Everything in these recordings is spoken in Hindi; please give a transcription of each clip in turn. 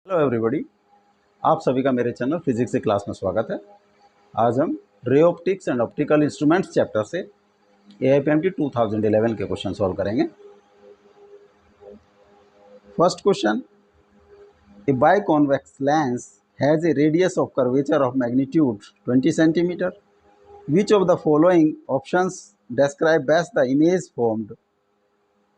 हेलो एवरीबॉडी, आप सभी का मेरे चैनल फिजिक्स की क्लास में स्वागत है। आज हम ray optics and optical instruments chapter से AIPMT 2011 के क्वेश्चन सॉल्व करेंगे। First question, a biconvex lens has a radius of curvature of magnitude 20 centimetre. Which of the following options describe best the image formed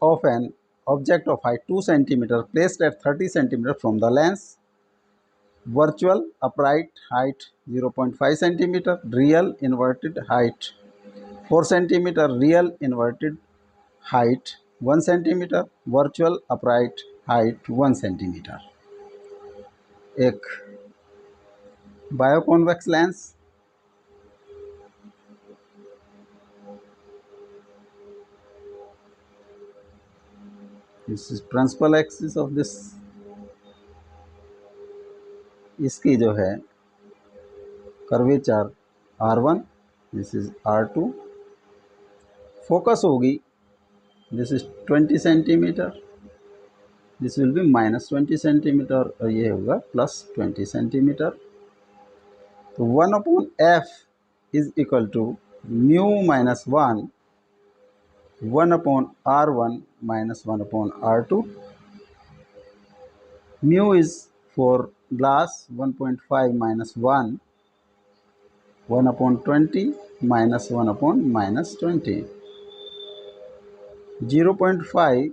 of an object of height 2 centimeter placed at 30 centimeter from the lens? Virtual upright height 0.5 centimeter, real inverted height 4 centimeter, real inverted height 1 centimeter, virtual upright height 1 centimeter। एक biconvex lens, this is principal axis of this, इसकी जो है curvature R1, this is R2, focus होगी, this is 20 centimetre, this will be -20 centimetre और ये होगा +20 सेंटीमीटर। तो 1/f is equal to mu -1, 1/R1 -1/R2। Mu is for glass 1.5 - 1, 1/20 -1/-20, 0.5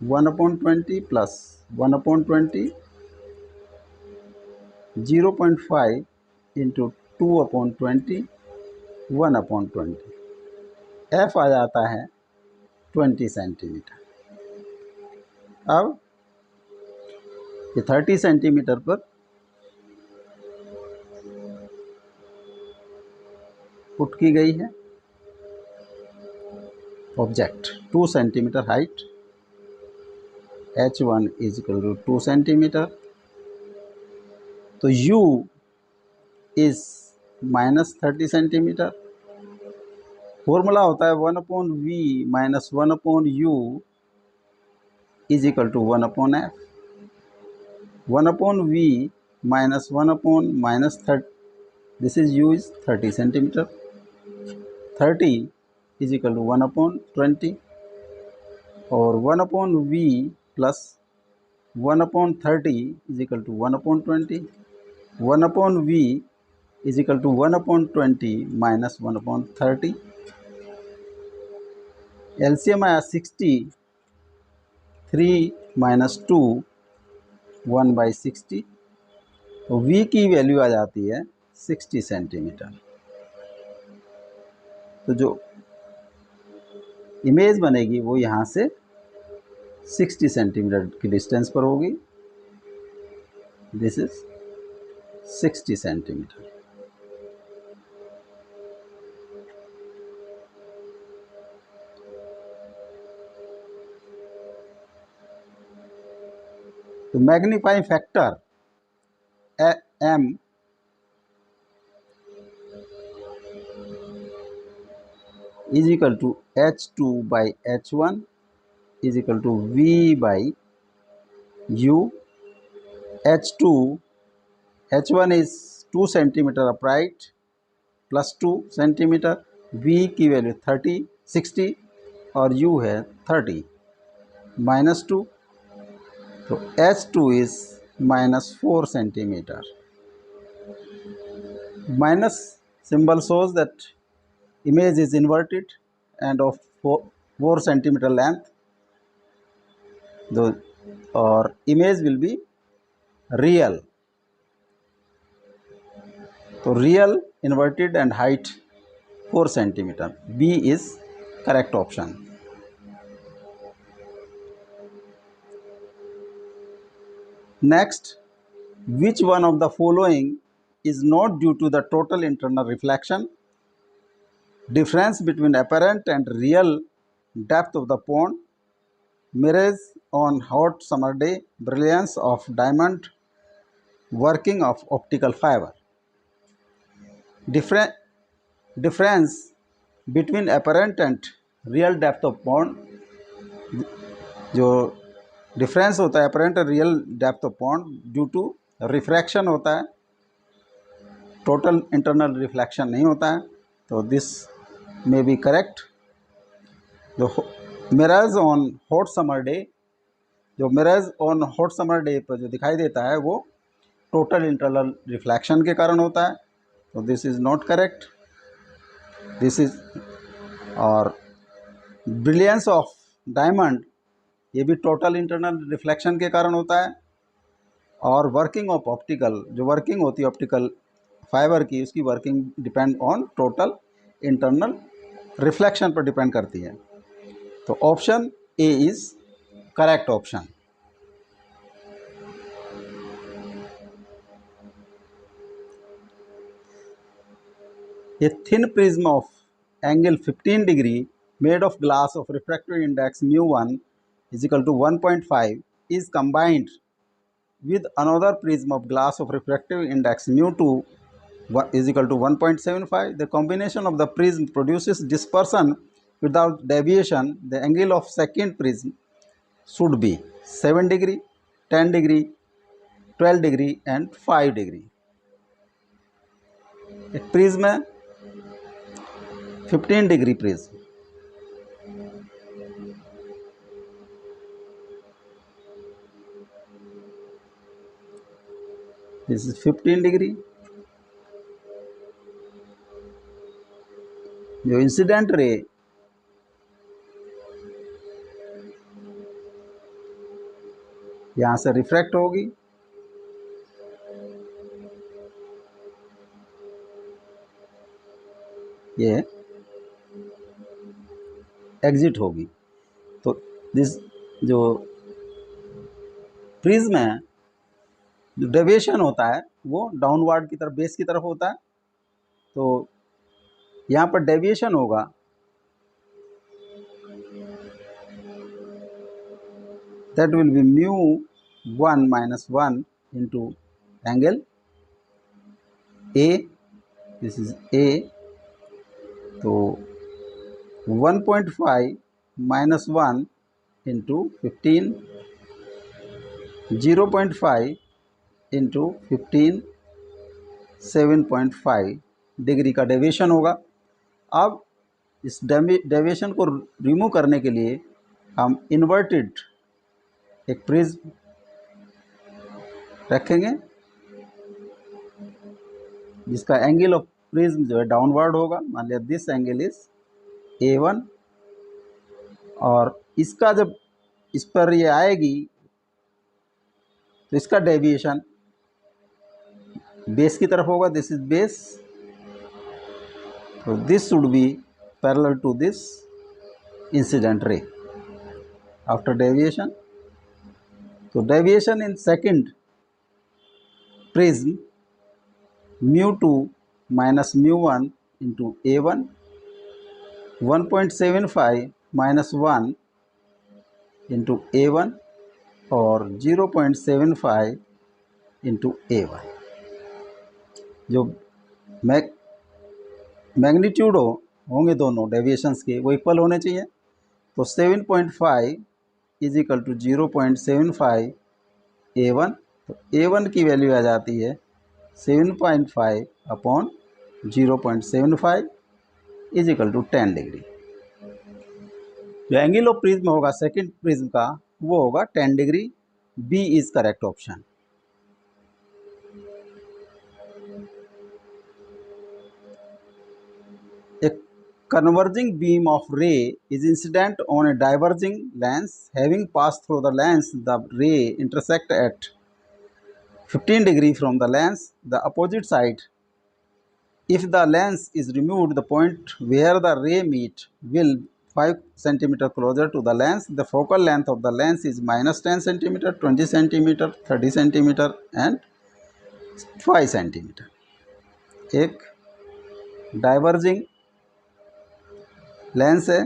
1/20 plus 1/20, 0.5 into 2/20, 1/20, f आ जाता है 20 सेंटीमीटर। अब ये 30 सेंटीमीटर पर पुट की गई है object, 2 centimetre height, h1 is equal to 2 centimetre. तो u इज -30 सेंटीमीटर। फॉर्मूला होता है 1/v - 1/u is equal to 1/f। 1/v - 1/-30, this is u is 30 centimetre, 30 is equal to 1/20 और 1/v plus 1/30 is equal to 1/20, 1/v is equal to 1/20 minus 1/30। LCM आया 60, 3 - 2 1/60, तो v की वैल्यू आ जाती है 60 सेंटीमीटर। तो जो इमेज बनेगी वो यहाँ से 60 सेंटीमीटर की डिस्टेंस पर होगी, दिस इज 60 सेंटीमीटर। तो magnifying factor m is equal to h2/h1 is equal to v/u। h1 is 2 centimetre upright plus 2 centimetre, v की वैल्यू 60 और u है 30 -2, तो h2 is -4 centimetre. Minus symbol shows that image is inverted and of 4 centimeter length, though or image will be real. So real, inverted and height 4 centimeter, B is correct option। Next, which one of the following is not due to the total internal reflection? Difference between apparent and real depth of the pond, mirrors on hot summer day, brilliance of diamond, working of optical fiber। Difference between apparent and real depth of pond, जो डिफरेंस होता है apparent real depth of pond due to refraction होता है, टोटल इंटरनल रिफ्लेक्शन नहीं होता है, तो दिस मे बी करेक्ट। जो mirrors on hot summer day, जो mirrors on hot summer day पर जो दिखाई देता है वो टोटल इंटरनल रिफ्लेक्शन के कारण होता है, तो this is not correct. This is और ब्रिलियंस ऑफ डायमंड, ये भी टोटल इंटरनल रिफ्लेक्शन के कारण होता है। और वर्किंग ऑफ ऑप्टिकल, जो वर्किंग होती है ऑप्टिकल फाइबर की, उसकी working depend on total internal reflection पर डिपेंड करती है। तो option A is correct option. A thin prism of angle 15 degree made of glass of refractive index mu1 is equal to 1.5 is combined with another prism of glass of refractive index mu2 is equal to 1.75. The combination of the prism produces dispersion without deviation. The angle of second prism should be 7 degree, 10 degree, 12 degree and 5 degree. एक प्रिज्म है 15 degree prism, this is 15 degree. जो इंसिडेंट रे यहाँ से रिफ्रैक्ट होगी, ये एग्जिट होगी, तो दिस जो प्रिज्म है, जो डेविएशन होता है वो डाउनवर्ड की तरफ, बेस की तरफ होता है, तो यहाँ पर डेविएशन होगा that will be mu1 minus 1 into angle A, this is A, तो 1.5 minus 1 into 15, 0.5 into 15, 7.5 डिग्री का डेविएशन होगा। अब इस डेविएशन को रिमूव करने के लिए हम इन्वर्टेड एक प्रिज्म रखेंगे जिसका एंगल ऑफ प्रिज्म जो है डाउनवर्ड होगा। मान लिया दिस एंगल इज A1, और इसका जब इस पर ये आएगी तो इसका डेविएशन बेस की तरफ होगा, दिस इज बेस, तो this should be parallel to this incident ray after deviation. तो deviation in second prism mu2 minus mu1 into A1, 1.75 minus 1 into A1 और 0.75 into A1। जो मैग्नीट्यूड होंगे दोनों डेविएशंस के वो इक्वल होने चाहिए, तो 7.5 इज इक्वल टू 0.75 A1, तो A1 की वैल्यू आ जाती है 7.5 अपॉन 0.75 इज इक्वल टू 10 डिग्री। जो एंगल ऑफ प्रिज्म होगा सेकंड प्रिज्म का वो होगा 10 डिग्री। B is correct option. A converging beam of ray is incident on a diverging lens. Having passed through the lens, the ray intersect at 15 degree from the lens, the opposite side. If the lens is removed, the point where the ray meet will 5 centimeter closer to the lens. The focal length of the lens is minus 10 centimeter, 20 centimeter, 30 centimeter and 5 centimeter. एक डाइवर्जिंग लेंस है,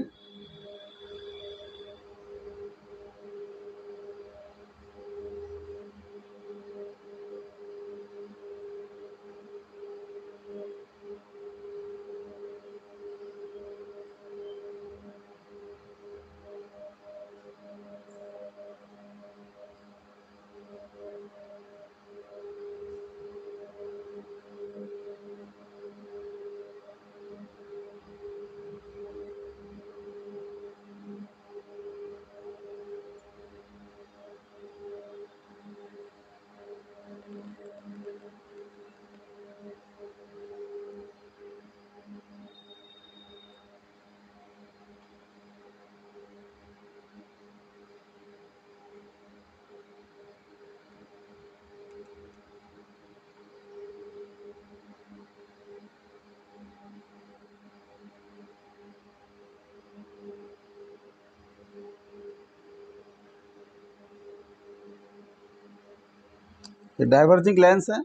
ये डाइवर्जिंग लेंस है,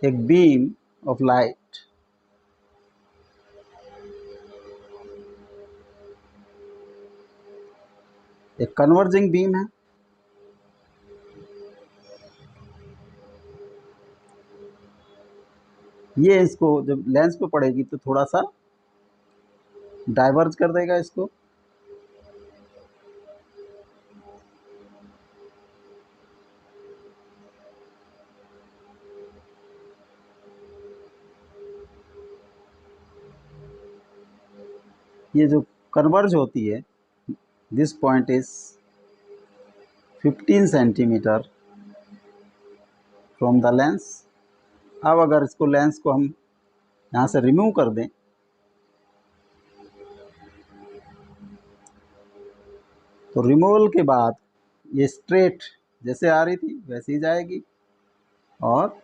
एक बीम ऑफ लाइट, एक कन्वर्जिंग बीम है, ये इसको जब लेंस पे पड़ेगी तो थोड़ा सा डाइवर्ज कर देगा इसको, ये जो कन्वर्ज होती है, this point is 15 centimetre from the lens. अब अगर इसको लेंस को हम यहाँ से रिमूव कर दें तो रिमूवल के बाद ये स्ट्रेट जैसे आ रही थी वैसे ही जाएगी, और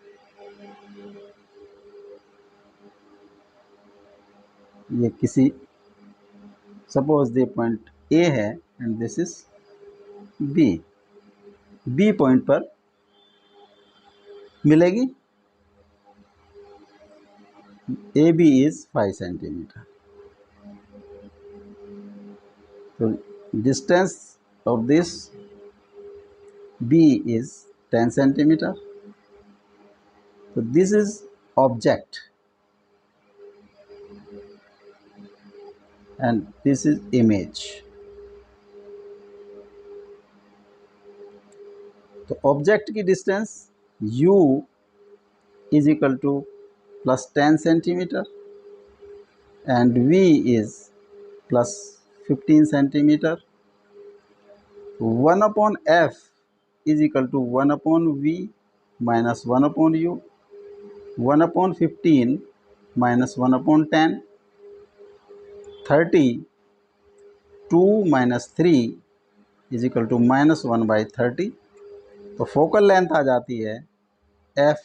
ये किसी सपोज ये पॉइंट ए है and this is B point पर मिलेगी। ए बी इज 5 सेंटीमीटर, तो distance of this B is 10 centimeter. So this is object and this is image. तो ऑब्जेक्ट की distance U is equal to plus 10 centimeter and V is plus 15 centimeter. 1 upon F is equal to 1 upon V minus 1 upon U, 1 upon 15 minus 1 upon 10, 30, 2 minus 3 is equal to minus 1 by 30. तो फोकल लेंथ आ जाती है F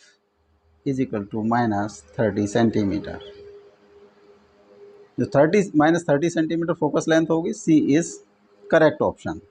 is equal to minus 30 centimetre. जो 30 minus 30 सेंटीमीटर फोकस लेंथ होगी, C is करेक्ट ऑप्शन।